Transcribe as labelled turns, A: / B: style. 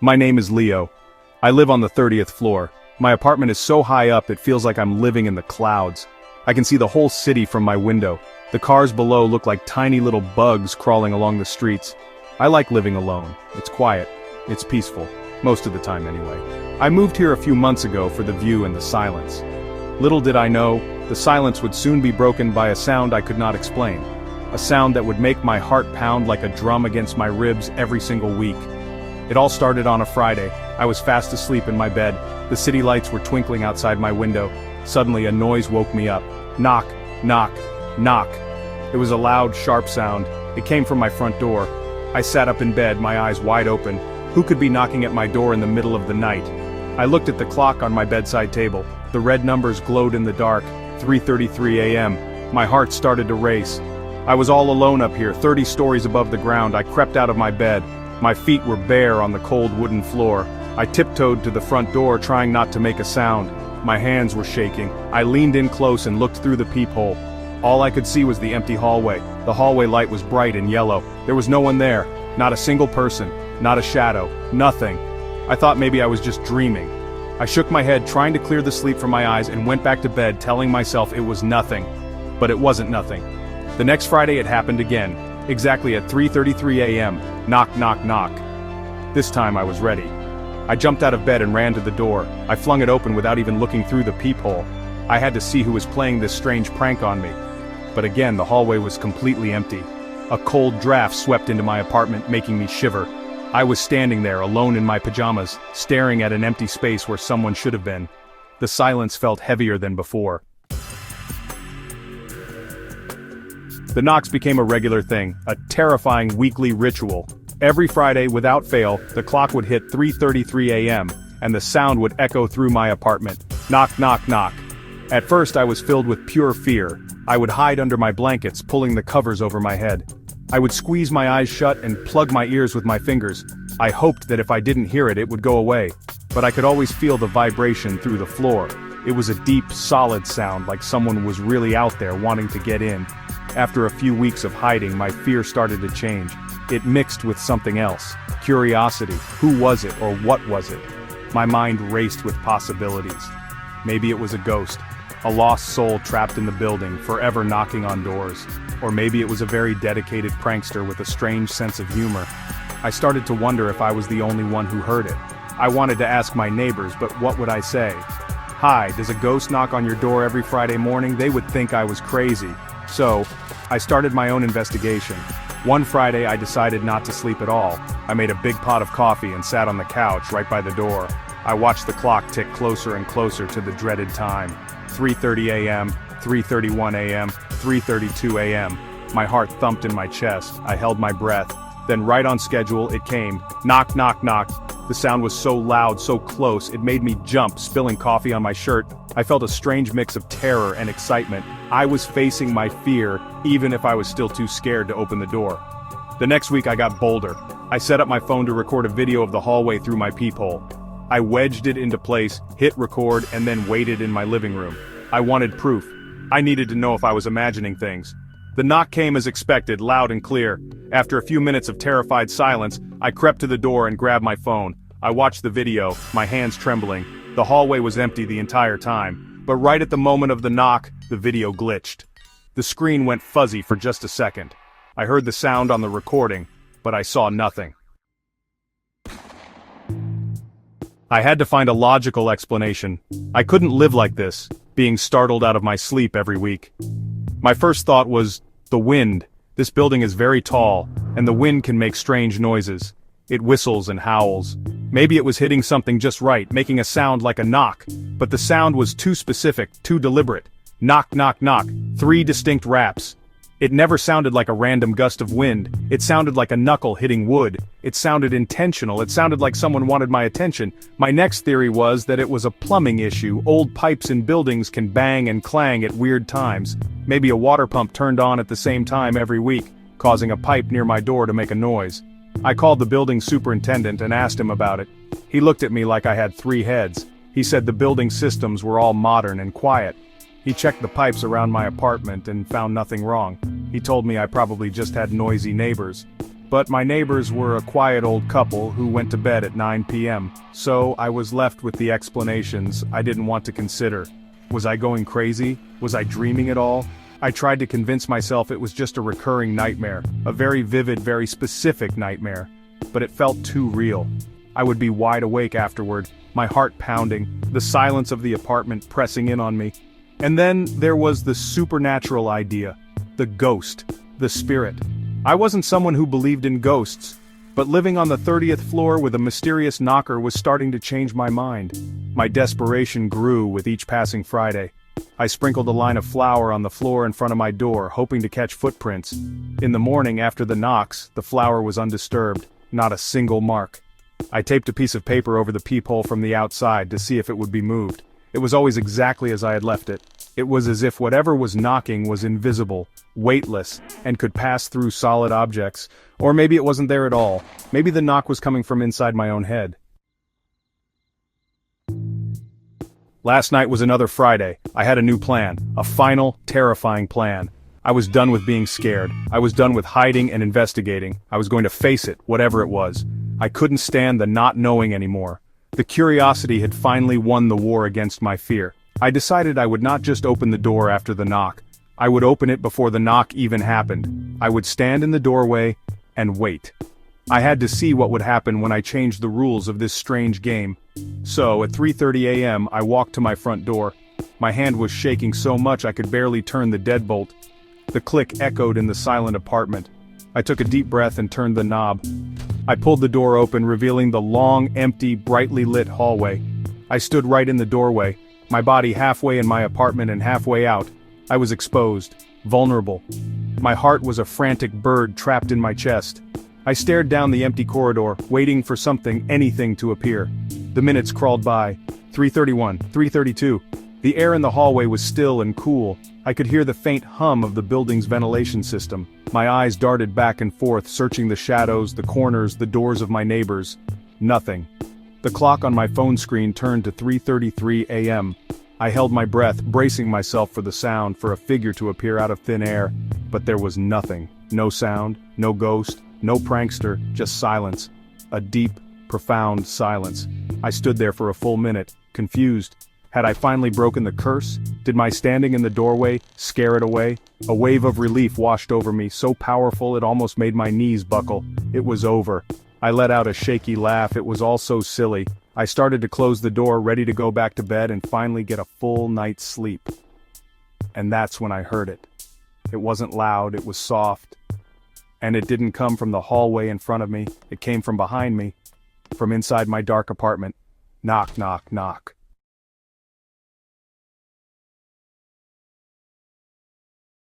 A: My name is Leo. I live on the 30th floor. My apartment is so high up it feels like I'm living in the clouds. I can see the whole city from my window. The cars below look like tiny little bugs crawling along the streets. I like living alone. It's quiet. It's peaceful. Most of the time anyway. I moved here a few months ago for the view and the silence. Little did I know, the silence would soon be broken by a sound I could not explain. A sound that would make my heart pound like a drum against my ribs every single week. It all started on a Friday. I was fast asleep in my bed. The city lights were twinkling outside my window. Suddenly a noise woke me up. Knock, knock, knock. It was a loud, sharp sound. It came from my front door. I sat up in bed, my eyes wide open. Who could be knocking at my door in the middle of the night? I looked at the clock on my bedside table. The red numbers glowed in the dark. 3:33 a.m. My heart started to race. I was all alone up here, 30 stories above the ground. I crept out of my bed. My feet were bare on the cold wooden floor. I tiptoed to the front door, trying not to make a sound. My hands were shaking. I leaned in close and looked through the peephole. All I could see was the empty hallway. The hallway light was bright and yellow. There was no one there. Not a single person. Not a shadow. Nothing. I thought maybe I was just dreaming. I shook my head, trying to clear the sleep from my eyes, and went back to bed, telling myself it was nothing. But it wasn't nothing. The next Friday it happened again. Exactly at 3:33 a.m. Knock, knock, knock. This time I was ready. I jumped out of bed and ran to the door. I flung it open without even looking through the peephole. I had to see who was playing this strange prank on me. But again, the hallway was completely empty. A cold draft swept into my apartment, making me shiver. I was standing there, alone in my pajamas, staring at an empty space where someone should have been. The silence felt heavier than before. The knocks became a regular thing, a terrifying weekly ritual. Every Friday, without fail, the clock would hit 3:33 a.m., and the sound would echo through my apartment. Knock, knock, knock. At first I was filled with pure fear. I would hide under my blankets, pulling the covers over my head. I would squeeze my eyes shut and plug my ears with my fingers. I hoped that if I didn't hear it, it would go away. But I could always feel the vibration through the floor. It was a deep, solid sound, like someone was really out there wanting to get in. After a few weeks of hiding, my fear started to change. It mixed with something else. Curiosity. Who was it, or what was it? My mind raced with possibilities. Maybe it was a ghost. A lost soul trapped in the building, forever knocking on doors. Or maybe it was a very dedicated prankster with a strange sense of humor. I started to wonder if I was the only one who heard it. I wanted to ask my neighbors, but what would I say? Hi, does a ghost knock on your door every Friday morning? They would think I was crazy. So, I started my own investigation. One Friday I decided not to sleep at all. I made a big pot of coffee and sat on the couch right by the door. I watched the clock tick closer and closer to the dreaded time. 3:30 a.m., 3:31 a.m., 3:32 a.m. My heart thumped in my chest. I held my breath. Then right on schedule, it came. Knock, knock, knock. The sound was so loud, so close, it made me jump, spilling coffee on my shirt. I felt a strange mix of terror and excitement. I was facing my fear, even if I was still too scared to open the door. The next week I got bolder. I set up my phone to record a video of the hallway through my peephole. I wedged it into place, hit record, and then waited in my living room. I wanted proof. I needed to know if I was imagining things. The knock came as expected, loud and clear. After a few minutes of terrified silence, I crept to the door and grabbed my phone. I watched the video, my hands trembling. The hallway was empty the entire time, but right at the moment of the knock, the video glitched. The screen went fuzzy for just a second. I heard the sound on the recording, but I saw nothing. I had to find a logical explanation. I couldn't live like this, being startled out of my sleep every week. My first thought was, the wind. This building is very tall, and the wind can make strange noises. It whistles and howls. Maybe it was hitting something just right, making a sound like a knock, but the sound was too specific, too deliberate. Knock, knock, knock. 3 distinct raps. It never sounded like a random gust of wind. It sounded like a knuckle hitting wood. It sounded intentional. It sounded like someone wanted my attention. My next theory was that it was a plumbing issue. Old pipes in buildings can bang and clang at weird times. Maybe a water pump turned on at the same time every week, causing a pipe near my door to make a noise. I called the building superintendent and asked him about it. He looked at me like I had 3 heads. He said the building systems were all modern and quiet. He checked the pipes around my apartment and found nothing wrong. He told me I probably just had noisy neighbors. But my neighbors were a quiet old couple who went to bed at 9 p.m., so I was left with the explanations I didn't want to consider. Was I going crazy? Was I dreaming it all? I tried to convince myself it was just a recurring nightmare, a very vivid, very specific nightmare. But it felt too real. I would be wide awake afterward, my heart pounding, the silence of the apartment pressing in on me. And then there was the supernatural idea, the ghost, the spirit. I wasn't someone who believed in ghosts, but living on the 30th floor with a mysterious knocker was starting to change my mind. My desperation grew with each passing Friday. I sprinkled a line of flour on the floor in front of my door, hoping to catch footprints. In the morning after the knocks, the flour was undisturbed, not a single mark. I taped a piece of paper over the peephole from the outside to see if it would be moved. It was always exactly as I had left it. It was as if whatever was knocking was invisible, weightless, and could pass through solid objects. Or maybe it wasn't there at all. Maybe the knock was coming from inside my own head. Last night was another Friday. I had a new plan, a final, terrifying plan. I was done with being scared. I was done with hiding and investigating. I was going to face it, whatever it was. I couldn't stand the not knowing anymore. The curiosity had finally won the war against my fear. I decided I would not just open the door after the knock. I would open it before the knock even happened. I would stand in the doorway and wait. I had to see what would happen when I changed the rules of this strange game. So, at 3:30 a.m., I walked to my front door. My hand was shaking so much I could barely turn the deadbolt. The click echoed in the silent apartment. I took a deep breath and turned the knob. I pulled the door open, revealing the long, empty, brightly lit hallway. I stood right in the doorway, my body halfway in my apartment and halfway out. I was exposed, vulnerable. My heart was a frantic bird trapped in my chest. I stared down the empty corridor, waiting for something, anything to appear. The minutes crawled by. 3:31, 3:32. The air in the hallway was still and cool. I could hear the faint hum of the building's ventilation system. My eyes darted back and forth, searching the shadows, the corners, the doors of my neighbors. Nothing. The clock on my phone screen turned to 3:33 a.m. I held my breath, bracing myself for the sound, for a figure to appear out of thin air. But there was nothing. No sound, no ghost, no prankster, just silence. A deep, profound silence. I stood there for a full minute, confused. Had I finally broken the curse? Did my standing in the doorway scare it away? A wave of relief washed over me, so powerful it almost made my knees buckle. It was over. I let out a shaky laugh. It was all so silly. I started to close the door, ready to go back to bed and finally get a full night's sleep. And that's when I heard it. It wasn't loud, it was soft. And it didn't come from the hallway in front of me. It came from behind me, from inside my dark apartment. Knock, knock, knock.